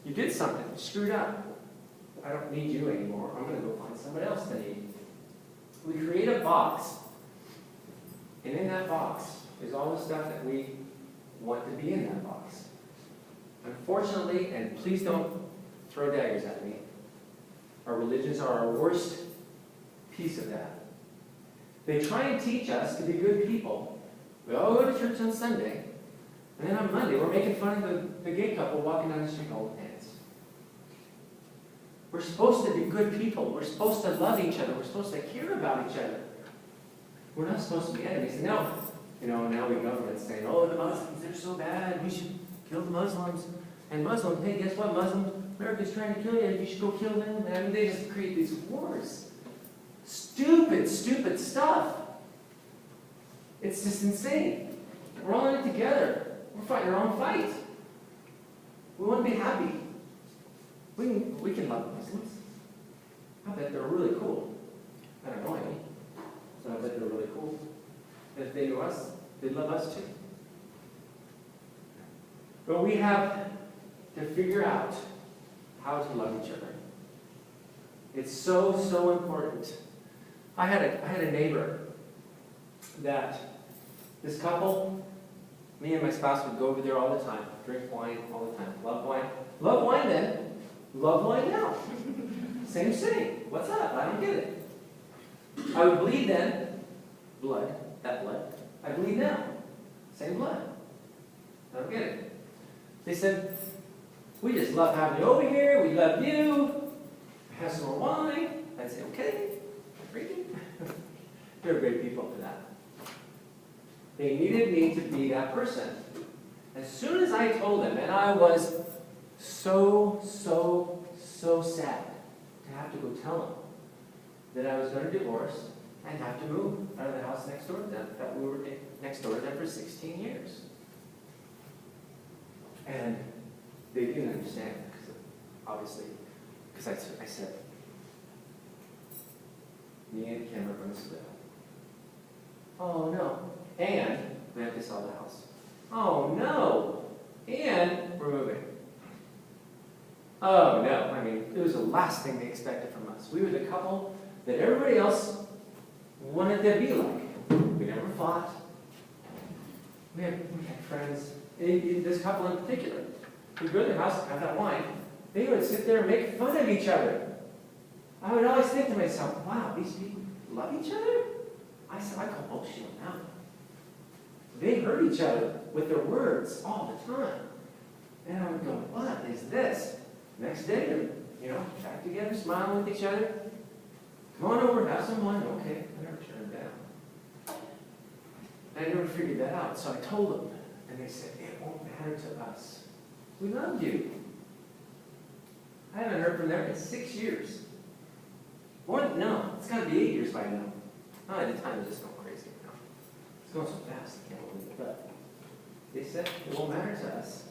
You did something, you screwed up. I don't need you anymore. I'm going to go find somebody else to need. We create a box, and in that box is all the stuff that we want to be in that box. Unfortunately, and please don't throw daggers at me, our religions are our worst piece of that. They try and teach us to be good people. We all go to church on Sunday, and then on Monday we're making fun of the gay couple walking down the street holding hands. We're supposed to be good people. We're supposed to love each other. We're supposed to care about each other. We're not supposed to be enemies. And now, now we government's saying, oh, the Muslims, they're so bad. We should kill the Muslims. And Muslims, hey, guess what, Muslims? America's trying to kill you. You should go kill them. I mean, they just create these wars. Stupid, stupid stuff. It's just insane. We're all in it together. We're fighting our own fight. We want to be happy. We can love Muslims. I bet they're really cool. I don't know any. So I bet they're really cool. And if they knew us, they'd love us too. But we have to figure out how to love each other. It's so, so important. I had a neighbor that this couple, me and my spouse would go over there all the time, drink wine all the time. Love wine. Love wine then. Love wine now. Same thing. What's up? I don't get it. I would bleed then. Blood. That blood. I bleed now. Same blood. I don't get it. They said, we just love having you over here. We love you. Have some more wine. I'd say, okay. Drinking. They're great people for that. They needed me to be that person. As soon as I told them, and I was so sad to have to go tell them that I was going to divorce and have to move out of the house next door to them, that we were next door to them for 16 years. And they didn't understand, because I said, me and Kim are going to split up. Oh no. And we have to sell the house. Oh no. And we're moving. Oh no. I mean, it was the last thing they expected from us. We were the couple that everybody else wanted to be like. We never fought. We had friends. This couple in particular. We'd go to their house and have that wine. They would sit there and make fun of each other. I would always think to myself, wow, these people love each other? I said, I call bullshit now. They hurt each other with their words all the time. And I would go, what is this? Next day, they're, back together, smiling with each other. Come on over, have some wine. Okay, I never turned down. I never figured that out. So I told them, and they said, it won't matter to us. We love you. I haven't heard from them in 6 years. What? No, it's got to be 8 years by now. Oh, at the time, it was just going crazy. It's going so fast, I can't believe it. But they said, it won't matter to us.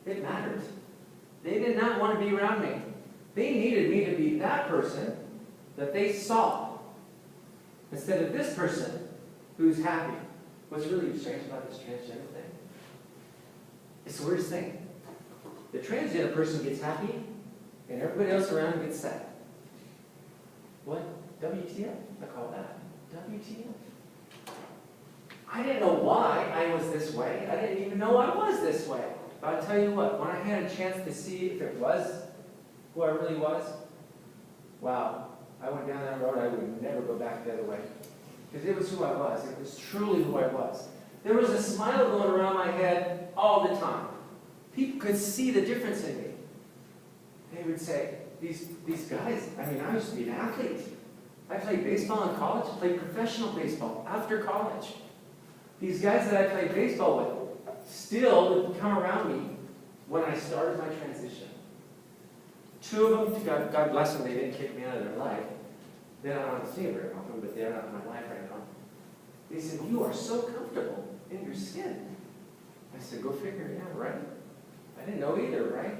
It matters. They did not want to be around me. They needed me to be that person that they saw, instead of this person who's happy. What's really strange about this transgender thing? It's the weirdest thing. The transgender person gets happy, and everybody else around him gets sad. What? WTF? I call that. WTF. I didn't know why I was this way. I didn't even know I was this way. But I'll tell you what, when I had a chance to see if it was who I really was, wow, I went down that road, I would never go back the other way. Because it was who I was. It was truly who I was. There was a smile going around my head all the time. People could see the difference in me. They would say, these guys, I used to be an athlete. I played baseball in college, played professional baseball after college. These guys that I played baseball with still would come around me when I started my transition. 2 of them, God bless them, they didn't kick me out of their life. They're not on the scene very often, but they're not in my life right now. They said, you are so comfortable in your skin. I said, go figure, yeah, right? I didn't know either, right?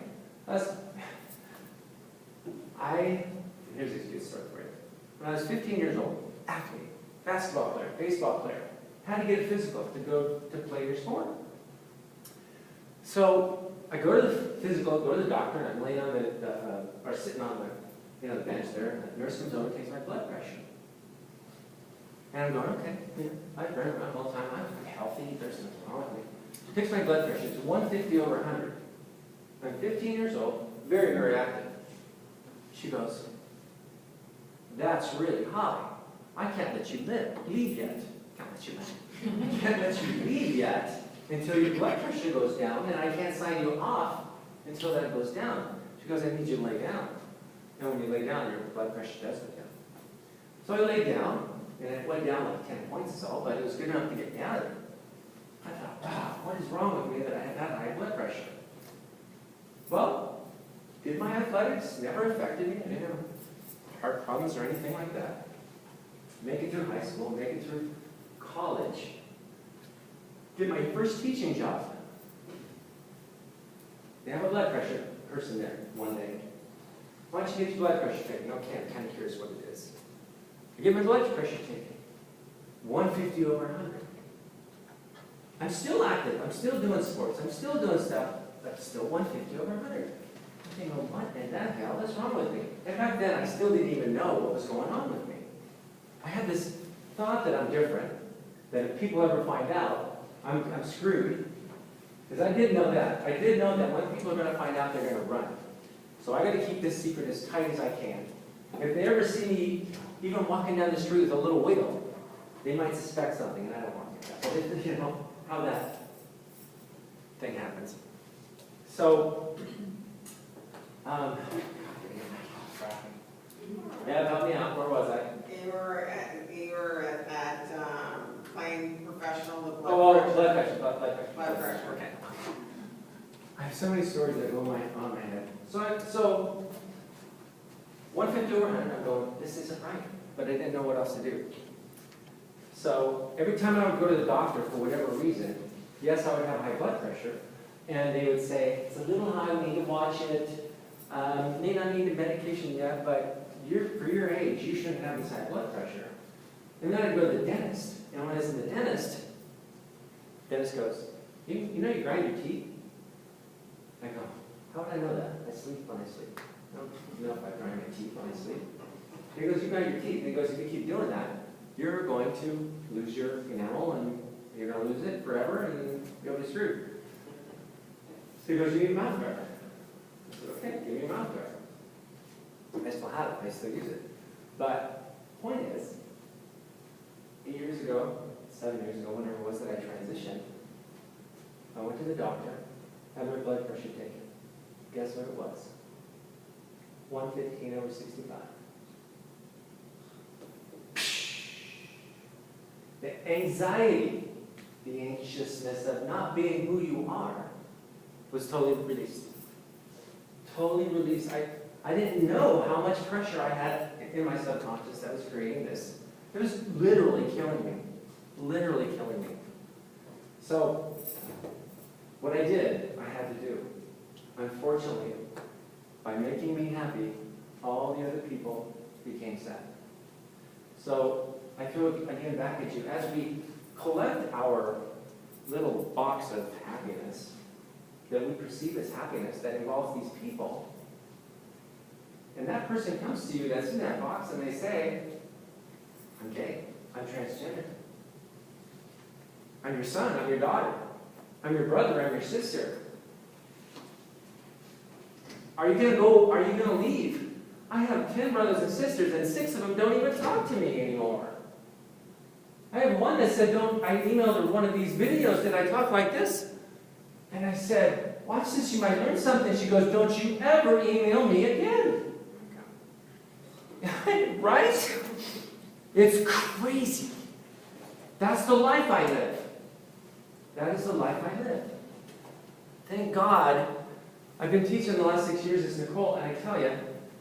Here's a good story for you. When I was 15 years old, athlete, basketball player, baseball player, had to get a physical to go to play your sport. So I go to the physical, go to the doctor, and I'm laying on or sitting on the bench there, and the nurse comes over and takes my blood pressure. And I'm going, okay, I've been around all the time, I'm healthy, there's nothing wrong with me. She takes my blood pressure, it's 150 over 100. I'm 15 years old, very, very active. She goes, that's really high. I can't let you leave yet. I can't let you leave yet until your blood pressure goes down, and I can't sign you off until that goes down. She goes, I need you to lay down. And when you lay down, your blood pressure does go down. So I lay down, and it went down like 10 points or so, but it was good enough to get me out of it. I thought, wow, what is wrong with me that I had that high blood pressure? Well, did my athletics, never affected me. I didn't have heart problems or anything like that. Make it through high school, make it through college. Did my first teaching job. They have a blood pressure person there one day. Why don't you get your blood pressure taken? Okay, I'm kind of curious what it is. I get my blood pressure taken. 150 over 100. I'm still active. I'm still doing sports. I'm still doing stuff. But still 150 over 100. I think, well, what in the hell is wrong with me? And back then, I still didn't even know what was going on with me. I had this thought that I'm different, that if people ever find out, I'm screwed. Because I did know that. I did know that when people are going to find out, they're going to run. So I got to keep this secret as tight as I can. If they ever see me even walking down the street with a little wiggle, they might suspect something, and I don't want that. But you know how that thing happens. So, yeah, help me out. Where was I? You were at playing professional with blood pressure. Blood pressure. Okay. I have so many stories that go on my head. So 150 over 100, I'm going, this isn't right. But I didn't know what else to do. So every time I would go to the doctor for whatever reason, yes, I would have high blood pressure. And they would say, it's a little high, we need to watch it. May not need a medication yet, but for your age, you shouldn't have this high blood pressure. And then I'd go to the dentist. And when I was in the dentist goes, you know you grind your teeth? I go, how would I know that? I sleep when I sleep. I don't know if I grind my teeth when I sleep. He goes, you grind your teeth. And he goes, if you keep doing that, you're going to lose your enamel, and you're going to lose it forever, and you'll be screwed. So he goes, you need a mouth guard. I said, okay, give me a mouth guard. I still have it. I still use it. But point is, 8 years ago, 7 years ago, whenever it was that I transitioned, I went to the doctor, had my blood pressure taken. Guess what it was? 115 over 65. The anxiety, the anxiousness of not being who you are was totally released. Totally released. I didn't know how much pressure I had in my subconscious that was creating this. It was literally killing me. Literally killing me. So, what I did, I had to do. Unfortunately, by making me happy, all the other people became sad. So, I throw it again back at you. As we collect our little box of happiness, that we perceive as happiness, that involves these people, and that person comes to you that's in that box and they say, I'm gay, I'm transgender, I'm your son, I'm your daughter, I'm your brother, I'm your sister. Are you going to go, are you going to leave? I have 10 brothers and sisters, and 6 of them don't even talk to me anymore. I have one that said, I emailed her one of these videos, did I talk like this? And I said, watch this, you might learn something. She goes, don't you ever email me again. Right? It's crazy. That's the life I live. That is the life I live. Thank God, I've been teaching the last 6 years as Nicole, and I tell you,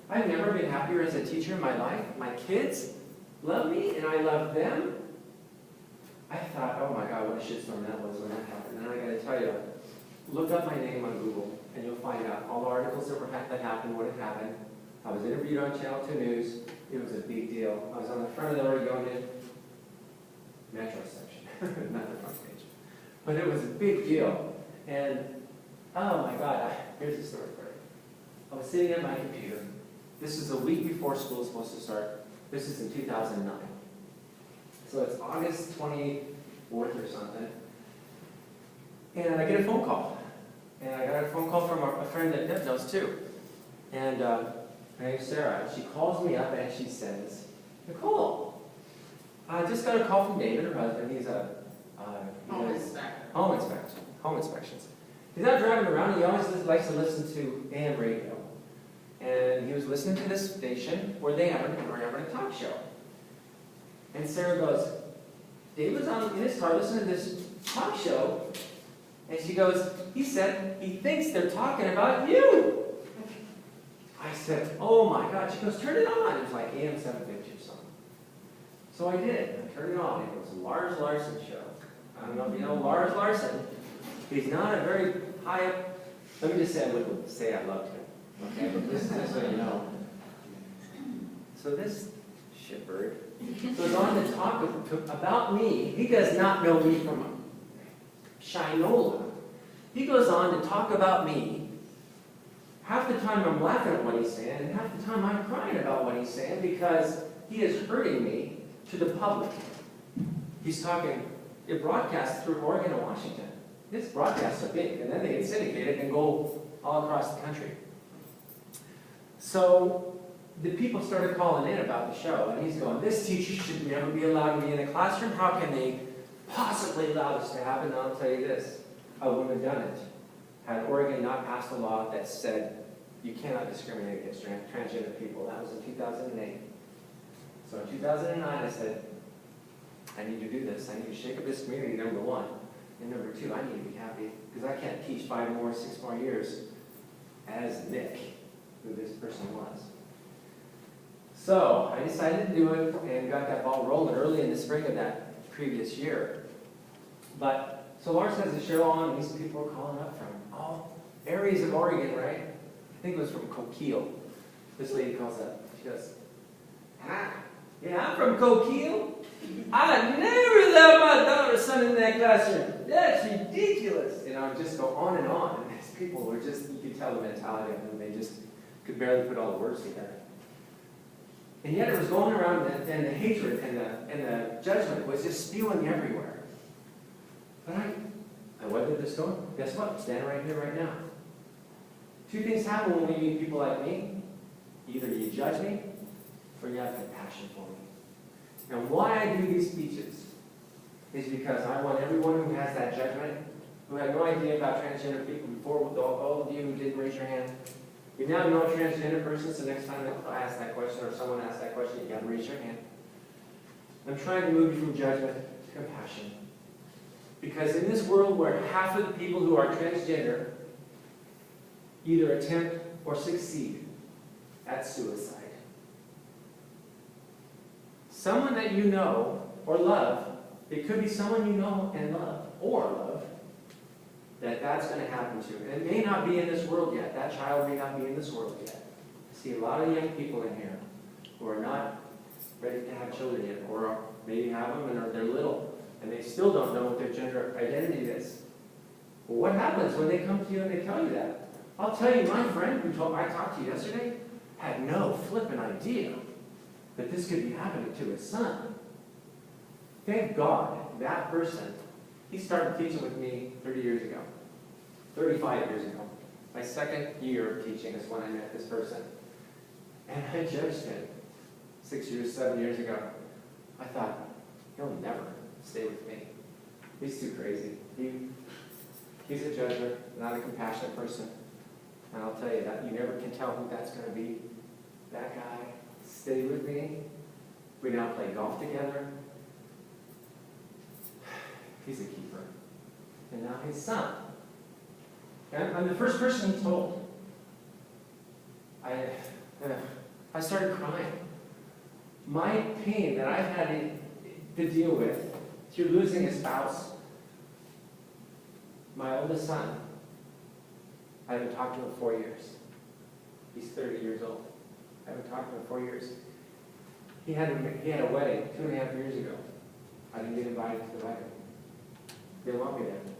I've never been happier as a teacher in my life. My kids love me, and I love them. I thought, oh my God, what a shitstorm that was when that happened. And I got to tell you, look up my name on Google, and you'll find out all the articles that happened, what had happened. I was interviewed on Channel 2 News. It was a big deal. I was on the front of the Oregonian Metro section, not the front page. But it was a big deal. And Oh my God, here's the story for you. I was sitting at my computer. This is a week before school is supposed to start. This is in 2009. So it's August 24th or something. And I get a phone call. And I got a phone call from a friend that Deb knows too. And her name's Sarah. She calls me up and she says, Nicole, I just got a call from David, her husband. He's a Home inspector. home inspections. He's out driving around. He always likes to listen to AM radio. And he was listening to this station where they were having a talk show. And Sarah goes, David's in his car listening to this talk show. And she goes, he said he thinks they're talking about you. I said, oh my God. She goes, turn it on. It was like AM 750 or something. So I did. I turned it on. It was a Lars Larson show. I don't know if you know Lars Larson. He's not a very high up. Let me just say I wouldn't say I loved him. Okay, but this is just so you know. So this shitbird goes on to talk about me. He does not know me from Shinola. He goes on to talk about me. Half the time I'm laughing at what he's saying, and half the time I'm crying about what he's saying because he is hurting me to the public. He's talking, it broadcasts through Oregon and Washington. This broadcasts are big, and then they get syndicated and go all across the country. So the people started calling in about the show, and he's going, this teacher should never be allowed to be in a classroom. How can they possibly allow this to happen? And I'll tell you this, I wouldn't have done it had Oregon not passed a law that said you cannot discriminate against transgender people. That was in 2008. So in 2009, I said, I need to do this. I need to shake up this community, number one. And number two, I need to be happy because I can't teach 6 more years as Nick, who this person was. So I decided to do it and got that ball rolling early in the spring of that previous year. But, so Lars has a show on, and these people are calling up from all areas of Oregon, right? I think it was from Coquille. This lady calls up. She goes, hi, yeah, I'm from Coquille. I'd never allow my daughter's son in that classroom. That's ridiculous. You know, just go on. And these people were just, you could tell the mentality of them. They just could barely put all the words together. And yet it was going around, and the hatred and the judgment was just spewing everywhere. But I weathered the storm. Guess what? I'm standing right here right now. Two things happen when we meet people like me. Either you judge me, or you have compassion for me. And why I do these speeches is because I want everyone who has that judgment, who had no idea about transgender people before, all of you who didn't raise your hand, you now know a transgender person, so next time I ask that question or someone asks that question, you got to raise your hand. I'm trying to move you from judgment to compassion. Because in this world where half of the people who are transgender either attempt or succeed at suicide, someone that you know or love, it could be someone you know and love, or love, that's going to happen to. And it may not be in this world yet. That child may not be in this world yet. I see a lot of young people in here who are not ready to have children yet, or maybe have them and they're little, and they still don't know what their gender identity is. Well, what happens when they come to you and they tell you that? I'll tell you, my friend who I talked to yesterday had no flippant idea that this could be happening to his son. Thank God that person, he started teaching with me 30 years ago, 35 years ago. My second year of teaching is when I met this person. And I judged him 6 years, 7 years ago. I thought, he'll never stay with me. He's too crazy. He's a judger, not a compassionate person. And I'll tell you that you never can tell who that's going to be. That guy stayed with me. We now play golf together. He's a keeper. And now his son. And I'm the first person he told. I started crying. My pain that I've had to deal with through losing a spouse, my oldest son, I haven't talked to him in 4 years. He's 30 years old. I haven't talked to him in 4 years. He had a wedding 2.5 years ago. I didn't get invited to the wedding. They didn't want me there.